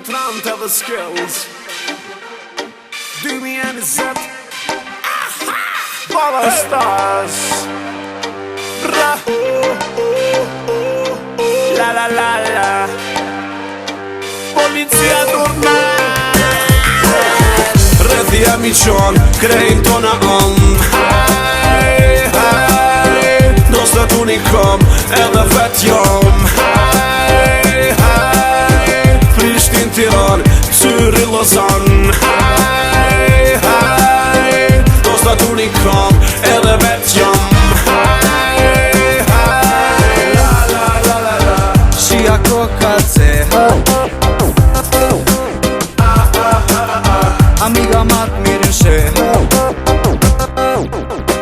trant edhe skills 2020 Balla Stars Bra La la la la Polizia tornat Rëthja mi qon Krejnë tona om Haj, haj Nostrat unikom Edhe vet jom Haj, haj Prishtin Tiran Syri Lozan Haj, haj Nostrat unikom Edhe vet jom Haj, haj La la la la la Shia kokace Amiga mat mirin she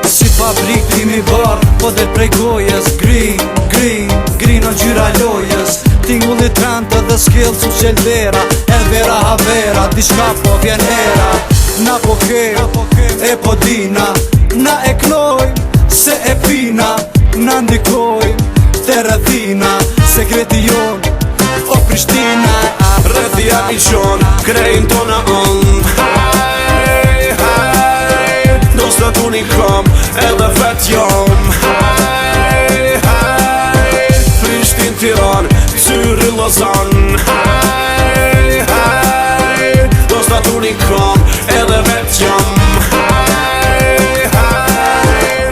Si fabrik timi bar Po dhe prej gojës Green, green, green o gjyra lojës Tingulli tranta dhe skill su qeldera Elvera havera Dishka po vjen era Na po kem E po dina Na e knojm Se e pina Na ndikojm Te rëthina Sekreti jon O Prishtina Rëthja mi qon Krejnë tona on Haj, haj Nostrat unikom Edhe vet jom Haj, haj Prishtin Tiran Syri Lozan Haj, haj Nostrat unikom Edhe vet jom Haj, haj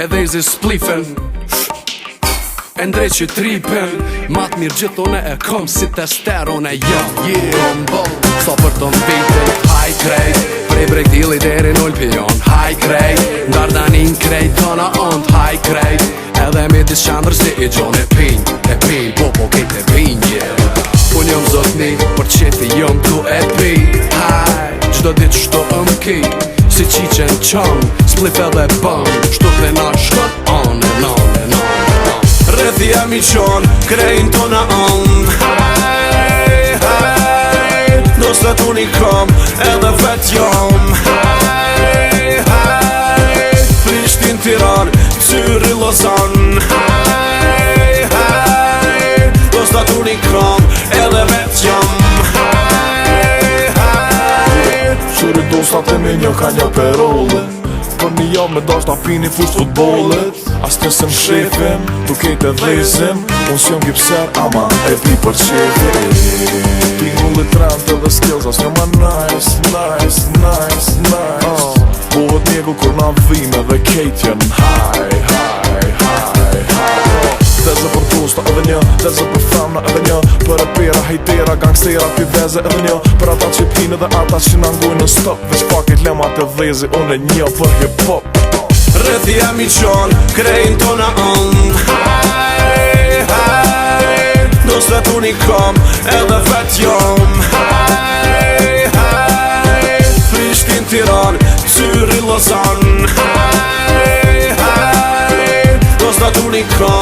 Edhe izi splifen E ndrej që tripen Mat mirë gjithone e kom si testerone Kom bo So për të mbitin Haj krejt Prej bregdili deri null pion Haj krejt Ndardanin krejt Tona ond Haj krejt Edhe me dis qandrë si i gjon e pin Po kejt e pin Unë jom zotni Për qeti jom tu e pi Haj Gjdo dit shto ki Si qiqen qon Splif edhe bëm Shtu të na shkot on and on and on Rëthja mi qon Krejnë tona on Haj, haj Nostrat unikom Edhe vet jom Haj, haj Prishtin Tiran Syri Lozan Haj, haj Nostrat unikom Edhe vet jom Haj, haj Qëri dostat e minjo ka një perole Për një jam me dash na pini fusht futbolet As nësëm shefim, tu kejt e dhezim Unë s'jom gipser, ama e di për qefim Tingulli trant edhe skills as një ma nice, nice, nice, nice Bohet njegu kur na vime dhe kejt jen haj, haj, haj, haj Deze për dosta edhe një, deze për femna edhe një Për e pera, hejtera, gangstera, piveze edhe një Për ata që pinë dhe ata që nangujnë në stop Veç pakit lemat e dhezi, unë e një për hip-hop Rëthja mi qon Krejnë tona on Haj, haj Nostrat unikom Edhe vet jom Haj, haj Prishtin Tiran Syri Lozan Haj, haj Nostrat unikom